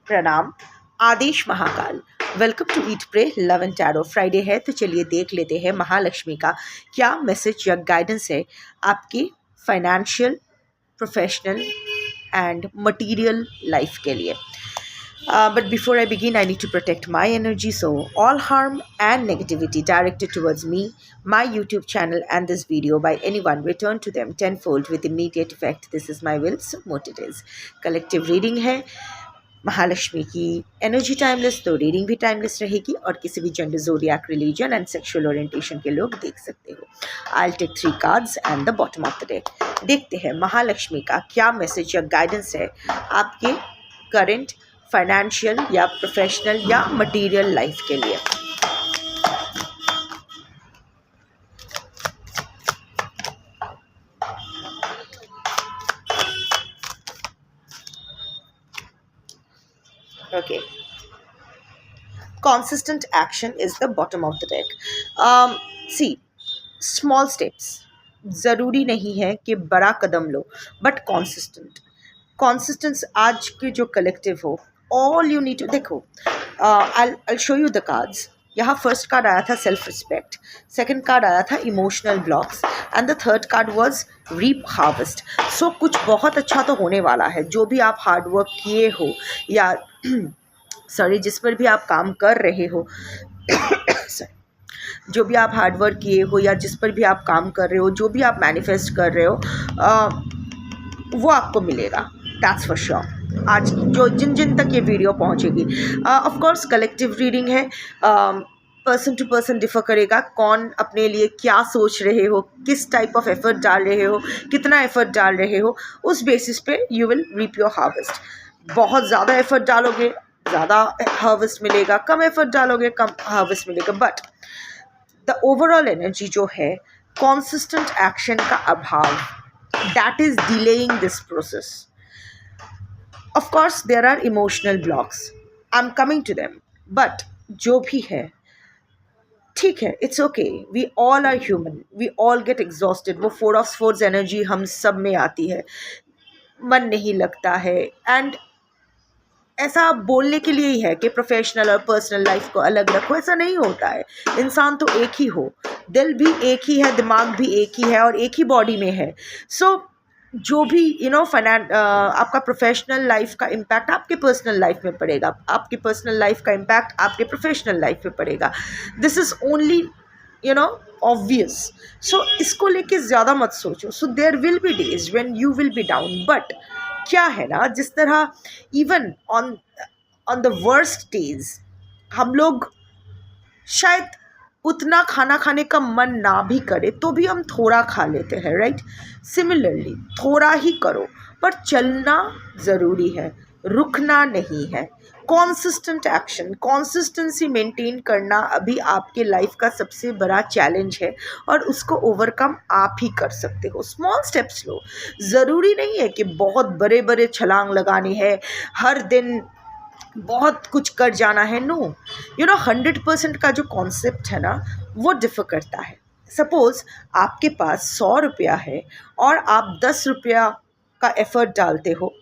प्रणाम। आदेश Mahakal. Welcome to eat pray love and tarot. Friday है तो चलिए देख लेते हैं महालक्ष्मी का क्या मैसेज या गाइडेंस है आपकी financial, professional and material life के लिए। But before I begin, I need to protect my energy. So all harm and negativity directed towards me, my YouTube channel and this video by anyone return to them tenfold with immediate effect. This is my will, so what it is. Collective reading है महालक्ष्मी की energy timeless, तो reading भी timeless रहेगी और किसी भी gender, zodiac, religion and sexual orientation के लोग देख सकते हो। I take 3 cards and the bottom of the deck. देखते हैं महालक्ष्मी का क्या मैसेज या गाइडेंस है आपके करंट फाइनेंशियल या प्रोफेशनल या मटेरियल लाइफ के लिए। Okay. Consistent action is the bottom of the deck. See, small steps. ज़रूरी नहीं है कि बड़ा कदम लो, बट कॉन्सिस्टेंस आज के जो कलेक्टिव हो, ऑल यू नीड टू देखो। I'll show you the cards. यहाँ फर्स्ट कार्ड आया था सेल्फ रिस्पेक्ट, सेकंड कार्ड आया था emotional blocks and the third card was reap harvest. सो कुछ बहुत अच्छा तो होने वाला है। जो भी आप हार्ड वर्क किए हो या सॉरी जिस पर भी आप काम कर रहे हो जो भी आप हार्ड वर्क किए हो या जिस पर भी आप काम कर रहे हो, जो भी आप मैनिफेस्ट कर रहे हो, वो आपको मिलेगा, दैट्स फॉर श्योर। आज जो जिन तक ये वीडियो पहुंचेगी, ऑफ कोर्स कलेक्टिव रीडिंग है, पर्सन टू पर्सन डिफर करेगा। कौन अपने लिए क्या सोच रहे हो, किस टाइप ऑफ एफर्ट डाल रहे हो, कितना एफर्ट डाल रहे हो, उस बेसिस पे you will reap your harvest. बहुत ज़्यादा एफर्ट डालोगे, ज़्यादा हार्वेस्ट मिलेगा, कम एफर्ट डालोगे, कम हार्वेस्ट मिलेगा। बट द ओवरऑल एनर्जी जो है, कॉन्सिस्टेंट एक्शन का अभाव, that is delaying this process. Of course there are emotional blocks, I am coming to them, but जो भी है ठीक है, it's okay. We all are human, we all get exhausted. वो 4 ऑफ स्वर्ड्स एनर्जी हम सब में आती है, मन नहीं लगता है। एंड ऐसा बोलने के लिए ही है कि प्रोफेशनल और पर्सनल लाइफ को अलग रखो, ऐसा नहीं होता है। इंसान तो एक ही हो, दिल भी एक ही है, दिमाग भी एक ही है और एक ही बॉडी में है। सो जो भी आपका प्रोफेशनल लाइफ का इम्पैक्ट आपके पर्सनल लाइफ में पड़ेगा, आपके पर्सनल लाइफ का इम्पैक्ट आपके प्रोफेशनल लाइफ में पड़ेगा। This is only obvious. So इसको लेके ज़्यादा मत सोचो। So there will be days when you will be down, but क्या है ना, जिस तरह even on the worst days हम लोग शायद उतना खाना खाने का मन ना भी करे तो भी हम थोड़ा खा लेते हैं, राइट? सिमिलरली थोड़ा ही करो, पर चलना ज़रूरी है, रुकना नहीं है। कॉन्सिस्टेंट एक्शन, कॉन्सिस्टेंसी मेंटेन करना अभी आपके लाइफ का सबसे बड़ा चैलेंज है और उसको ओवरकम आप ही कर सकते हो। स्मॉल स्टेप्स लो। ज़रूरी नहीं है कि बहुत बड़े बड़े छलांग लगानी है, हर दिन बहुत कुछ कर जाना है। नो, 100% का जो कॉन्सेप्ट है ना, वो डिफर करता है। सपोज़ आपके पास 100 रुपया है और आप 10 रुपया का एफर्ट डालते हो,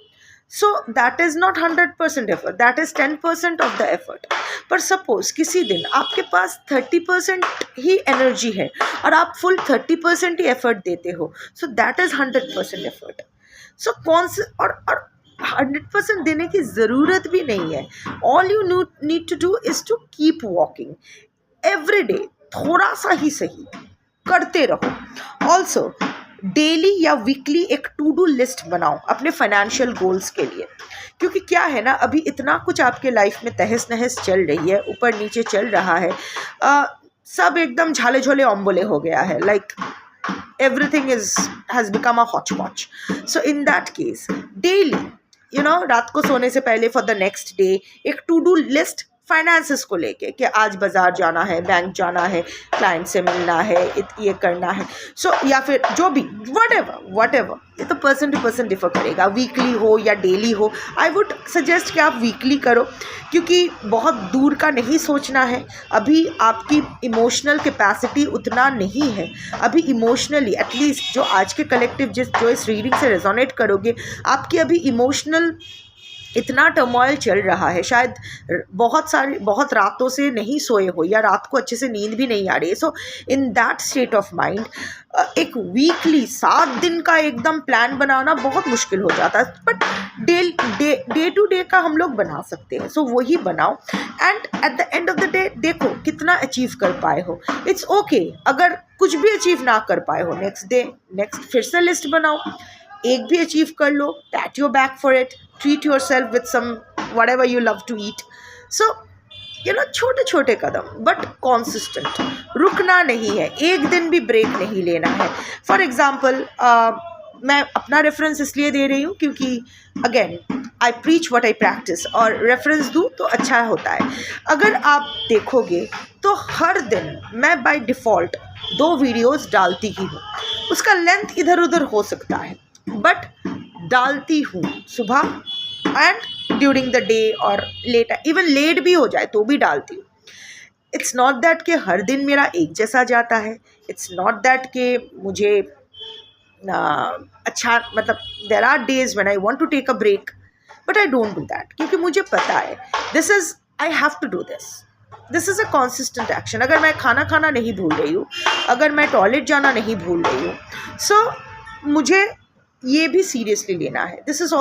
so that is not 100% effort, that is 10% of the effort. पर सपोज़ किसी दिन आपके पास 30% ही एनर्जी है और आप फुल 30% ही एफर्ट देते हो, so that is 100% effort. So और 100% देने की ज़रूरत भी नहीं है। All you need to do is to keep walking every day, थोड़ा सा ही सही करते रहो। ऑल्सो डेली या वीकली एक टू डू लिस्ट बनाओ अपने फाइनेंशियल गोल्स के लिए, क्योंकि क्या है ना, अभी इतना कुछ आपके लाइफ में तहस नहस चल रही है, ऊपर नीचे चल रहा है, सब एकदम झाले झोले ओम्बोले हो गया है, like everything has become a hodgepodge. So in that case, daily, रात को सोने से पहले फॉर द नेक्स्ट डे एक टू डू लिस्ट फाइनेंसेस को लेके कि आज बाज़ार जाना है, बैंक जाना है, क्लाइंट से मिलना है, ये करना है। सो या फिर जो भी वट एवर, ये तो पर्सन टू पर्सन डिफर करेगा, वीकली हो या डेली हो। आई वुड सजेस्ट कि आप वीकली करो, क्योंकि बहुत दूर का नहीं सोचना है। अभी आपकी इमोशनल कैपेसिटी उतना नहीं है। अभी इमोशनली एटलीस्ट जो आज के कलेक्टिव जो इस रीडिंग से रेजोनेट करोगे, आपकी अभी इमोशनल इतना टर्मोइल चल रहा है, शायद बहुत रातों से नहीं सोए हो या रात को अच्छे से नींद भी नहीं आ रही है. So in that state of mind एक वीकली 7 दिन का एकदम प्लान बनाना बहुत मुश्किल हो जाता है, बट डे टू डे का हम लोग बना सकते हैं. सो वही बनाओ and at the end of the day देखो कितना अचीव कर पाए हो. इट्स ओके अगर कुछ भी अचीव ना कर पाए हो, नेक्स्ट फिर से लिस्ट बनाओ, एक भी अचीव कर लो, pat your back for it, treat your self with some whatever you love to eat. So छोटे छोटे कदम बट कॉन्सिस्टेंट, रुकना नहीं है, एक दिन भी ब्रेक नहीं लेना है. फॉर एग्जाम्पल मैं अपना रेफरेंस इसलिए दे रही हूँ क्योंकि again I preach what I practice, और रेफरेंस दूँ तो अच्छा होता है. अगर आप देखोगे तो हर दिन मैं बाय डिफ़ॉल्ट 2 वीडियोस डालती ही हूँ. उसका लेंथ इधर उधर हो सकता है बट डालती हूँ, सुबह एंड ड्यूरिंग द डे और लेट, इवन लेट भी हो जाए तो भी डालती हूँ. इट्स नॉट दैट कि हर दिन मेरा एक जैसा जाता है. इट्स नॉट दैट कि मुझे अच्छा मतलब there are days when I want to take a break but I don't do that, क्योंकि मुझे पता है this is I have to do this is a consistent action. अगर मैं खाना नहीं भूल रही हूँ, अगर मैं टॉयलेट जाना नहीं भूल रही हूँ, सो मुझे ये भी सीरियसली लेना है. This is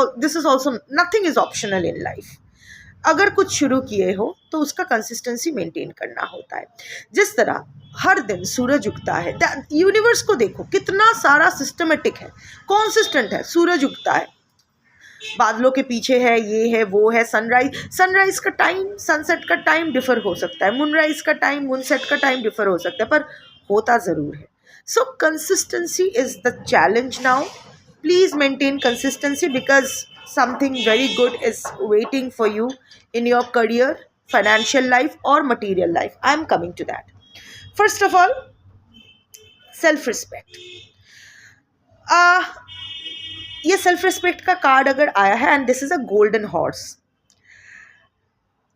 also nothing is optional in life. अगर कुछ शुरू किए हो तो उसका कंसिस्टेंसी मेंटेन करना होता है. जिस तरह हर दिन सूरज उगता है, यूनिवर्स को देखो कितना सारा सिस्टमेटिक है, कॉन्सिस्टेंट है. सूरज उगता है, बादलों के पीछे है, ये है वो है. सनराइज का टाइम सनसेट का टाइम डिफर हो सकता है, मूनराइज का टाइम मूनसेट का टाइम डिफर हो सकता है, पर होता ज़रूर है. सो consistency is the challenge now. Please maintain consistency because something very good is waiting for you in your career, financial life or material life. I am coming to that. First of all, self-respect. ये self-respect का card अगर आया है and this is a golden horse.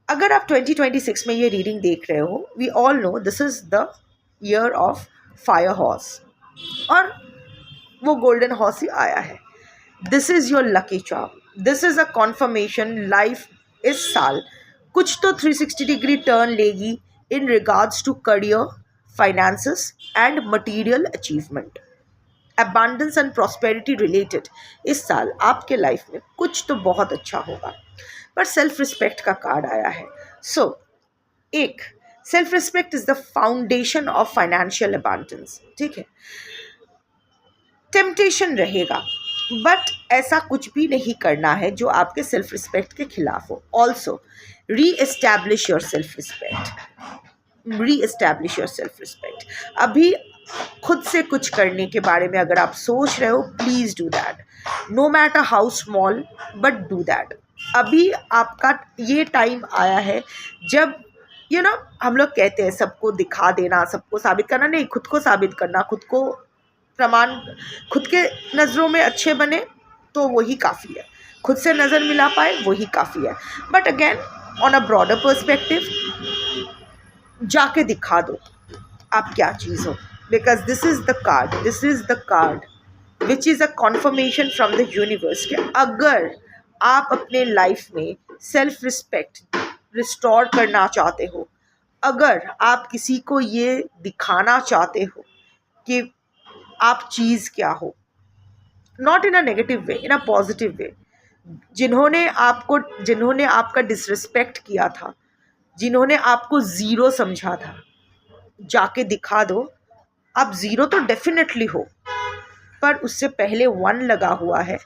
अगर आप 2026 में ये reading देख रहे हो, we all know this is the year of fire horse. और वो गोल्डन हॉर्स ही आया है. This is your lucky charm. This is a confirmation life इस साल कुछ तो 360 डिग्री टर्न लेगी in regards to career, finances and material achievement. Abundance and prosperity related इस साल आपके लाइफ में कुछ तो बहुत अच्छा होगा. पर सेल्फ रिस्पेक्ट का कार्ड आया है. सो एक self respect is the foundation of financial abundance. ठीक है, टेम्पटेशन रहेगा बट ऐसा कुछ भी नहीं करना है जो आपके सेल्फ रिस्पेक्ट के खिलाफ हो. ऑल्सो री एस्टैब्लिश योर सेल्फ रिस्पेक्ट. अभी खुद से कुछ करने के बारे में अगर आप सोच रहे हो, please do that, no matter how small but do that. अभी आपका ये टाइम आया है जब हम लोग कहते हैं सबको दिखा देना, सबको साबित करना, नहीं, खुद को साबित करना, खुद को प्रमाण, खुद के नज़रों में अच्छे बने तो वही काफ़ी है, खुद से नज़र मिला पाए वही काफ़ी है. But again on a broader perspective जाके दिखा दो आप क्या चीज़ हो, because this is the card which is a conformation from the universe कि अगर आप अपने लाइफ में सेल्फ रिस्पेक्ट रिस्टोर करना चाहते हो, अगर आप किसी को ये दिखाना चाहते हो कि आप चीज़ क्या हो, not in a negative way, in a positive way. जिन्होंने आपका डिसरिस्पेक्ट किया था, जिन्होंने आपको ज़ीरो समझा था, जाके दिखा दो आप ज़ीरो तो डेफिनेटली हो, पर उससे पहले 1 लगा हुआ है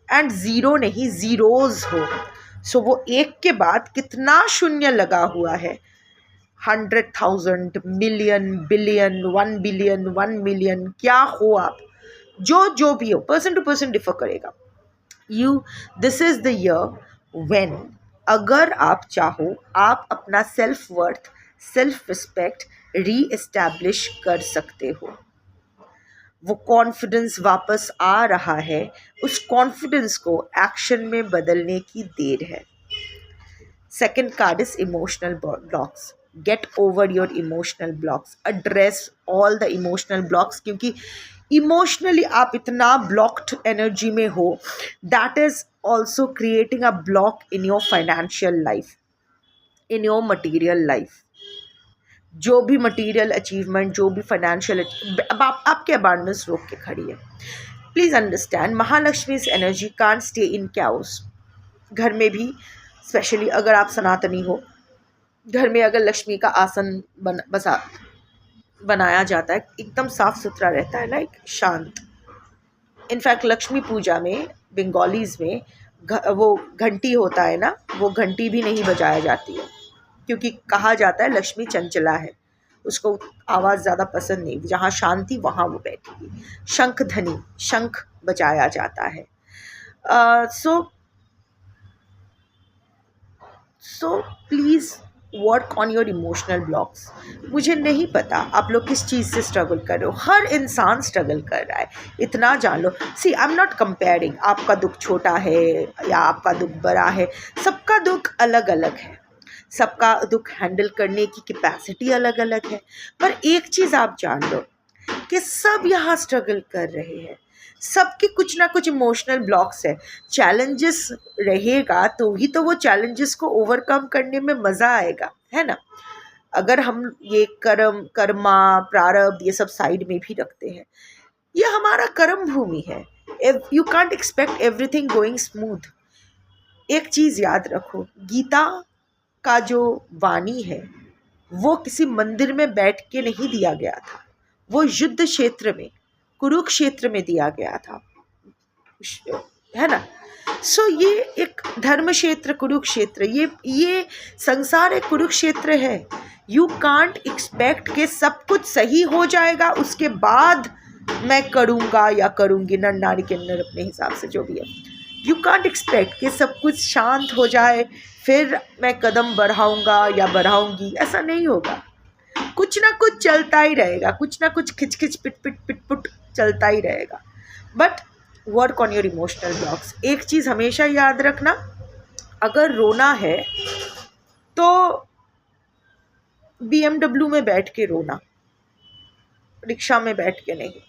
एंड ज़ीरो नहीं ज़ीरोज़ हो. सो वो एक के बाद कितना शून्य लगा हुआ है, 100,000, मिलियन, बिलियन, 1 बिलियन, 1 मिलियन, क्या हो आप, जो भी हो, पर्सन टू पर्सन डिफर करेगा. This is the year when अगर आप चाहो आप अपना सेल्फ वर्थ, सेल्फ रिस्पेक्ट री एस्टैब्लिश कर सकते हो. वो कॉन्फिडेंस वापस आ रहा है, उस कॉन्फिडेंस को एक्शन में बदलने की देर है. Second card is emotional blocks. Get over your emotional blocks, address all the emotional blocks, क्योंकि इमोशनली आप इतना ब्लॉक्ड एनर्जी में हो, that is also creating a block in your financial life, in your material life. जो भी material achievement, जो भी financial, अब आपके अबांडेंस रोक के खड़ी है. Please understand, Mahalakshmi's energy can't stay in chaos. घर में भी स्पेशली अगर आप सनातनी हो, घर में अगर लक्ष्मी का आसन बनाया जाता है, एकदम साफ सुथरा रहता है, लाइक शांत. इनफैक्ट लक्ष्मी पूजा में बंगालीज़ में वो घंटी होता है ना, वो घंटी भी नहीं बजाया जाती है, क्योंकि कहा जाता है लक्ष्मी चंचला है, उसको आवाज़ ज़्यादा पसंद नहीं, जहाँ शांति वहाँ वो बैठेगी. शंख ध्वनि, शंख बजाया जाता है. So please work on your emotional blocks. मुझे नहीं पता आप लोग किस चीज़ से स्ट्रगल कर रहे हो, हर इंसान स्ट्रगल कर रहा है, इतना जान लो. सी, आई एम नॉट कंपेयरिंग, आपका दुख छोटा है या आपका दुख बड़ा है, सबका दुख अलग अलग है, सबका दुख हैंडल करने की कैपेसिटी अलग अलग है. पर एक चीज़ आप जान लो कि सब यहाँ स्ट्रगल कर रहे हैं, सबके कुछ ना कुछ इमोशनल ब्लॉक्स है. चैलेंजेस रहेगा तो ही तो वो चैलेंजेस को ओवरकम करने में मज़ा आएगा, है ना. अगर हम ये कर्मा, प्रारब्ध, ये सब साइड में भी रखते हैं, ये हमारा कर्म भूमि है. You can't expect everything going smooth. एक चीज़ याद रखो, गीता का जो वाणी है वो किसी मंदिर में बैठ के नहीं दिया गया था, वो युद्ध क्षेत्र में, कुरुक्षेत्र में दिया गया था, है ना. सो ये एक धर्म क्षेत्र, कुरुक्षेत्र, ये संसार एक कुरुक्षेत्र है. यू कांट एक्सपेक्ट कि सब कुछ सही हो जाएगा उसके बाद मैं करूँगा या करूँगी, नर नारी के अंदर अपने हिसाब से जो भी है. यू कांट एक्सपेक्ट कि सब कुछ शांत हो जाए फिर मैं कदम बढ़ाऊँगा या बढ़ाऊँगी, ऐसा नहीं होगा. कुछ ना कुछ चलता ही रहेगा, कुछ ना कुछ खिच खिच पिट पिट पिट पुट चलता ही रहेगा. But work on your emotional blocks. एक चीज़ हमेशा याद रखना, अगर रोना है तो BMW में बैठ के रोना, रिक्शा में बैठ के नहीं.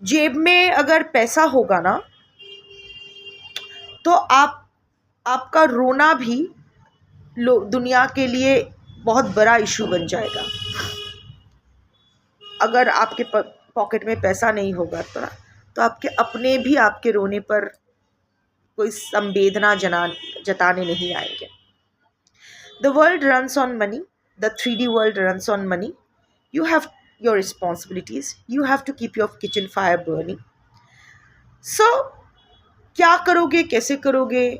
जेब में अगर पैसा होगा ना तो आपका रोना भी दुनिया के लिए बहुत बड़ा इशू बन जाएगा. अगर आपके पॉकेट में पैसा नहीं होगा तो आपके अपने भी आपके रोने पर कोई संवेदना जताने नहीं आएंगे. The world runs on money, the 3D world runs on money. You have your responsibilities, you have to keep your kitchen fire burning. So क्या करोगे, कैसे करोगे,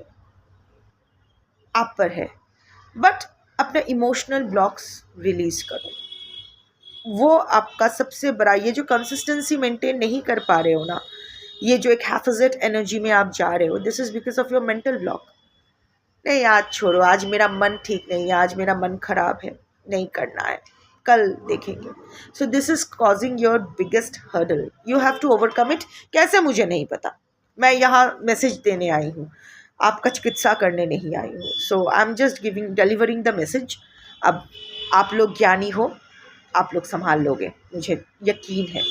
आप पर है. बट अपने इमोशनल ब्लॉक्स रिलीज करो. वो आपका सबसे बड़ा, ये जो कंसिस्टेंसी मेंटेन नहीं कर पा रहे हो ना, ये जो एक हैफिज़ेट एनर्जी में आप जा रहे हो, this is because of your mental block. नहीं, आज छोड़ो, आज मेरा मन ठीक नहीं है, आज मेरा मन खराब है, नहीं करना है, कल देखेंगे. So this is causing your biggest hurdle. You have to overcome it. कैसे मुझे नहीं पता, मैं यहाँ मैसेज देने आई हूँ, आपका चिकित्सा करने नहीं आई हूँ. So I am just delivering the message. अब आप लोग ज्ञानी हो, आप लोग संभाल लोगे, मुझे यकीन है.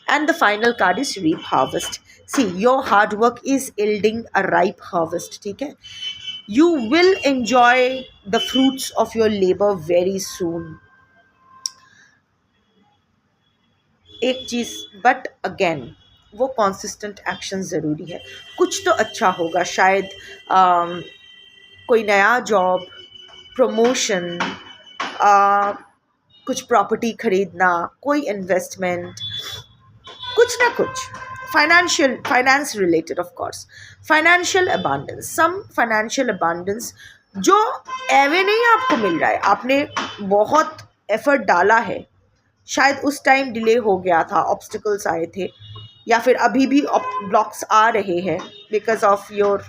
And the final card is reap harvest. See, your hard work is yielding a ripe harvest. ठीक है, you will enjoy the fruits of your labour very soon. एक चीज़, बट अगेन वो कॉन्सिस्टेंट एक्शन ज़रूरी है. कुछ तो अच्छा होगा, शायद कोई नया जॉब, प्रमोशन, कुछ प्रॉपर्टी खरीदना, कोई इन्वेस्टमेंट, कुछ ना कुछ finance related, of course financial abundance, some financial abundance जो एवे नहीं आपको मिल रहा है. आपने बहुत एफर्ट डाला है, शायद उस टाइम डिले हो गया था, ऑब्स्टिकल्स आए थे, या फिर अभी भी ब्लॉक्स आ रहे हैं because of your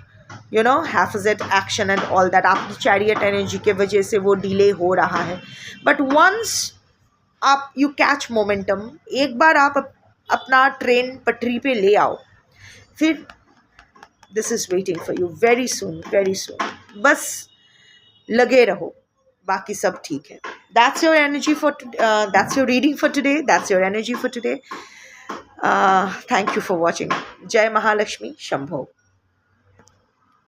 haphazard action and all that. आपकी चैरियट एनर्जी के वजह से वो डिले हो रहा है. बट वंस आप यू कैच मोमेंटम, एक बार आप अपना ट्रेन पटरी पे ले आओ, फिर this is waiting for you very soon, very soon. बस लगे रहो, बाकी सब ठीक है. That's your energy for that's your reading for today. That's your energy for today. Thank you for watching. Jai Mahalakshmi Shambho.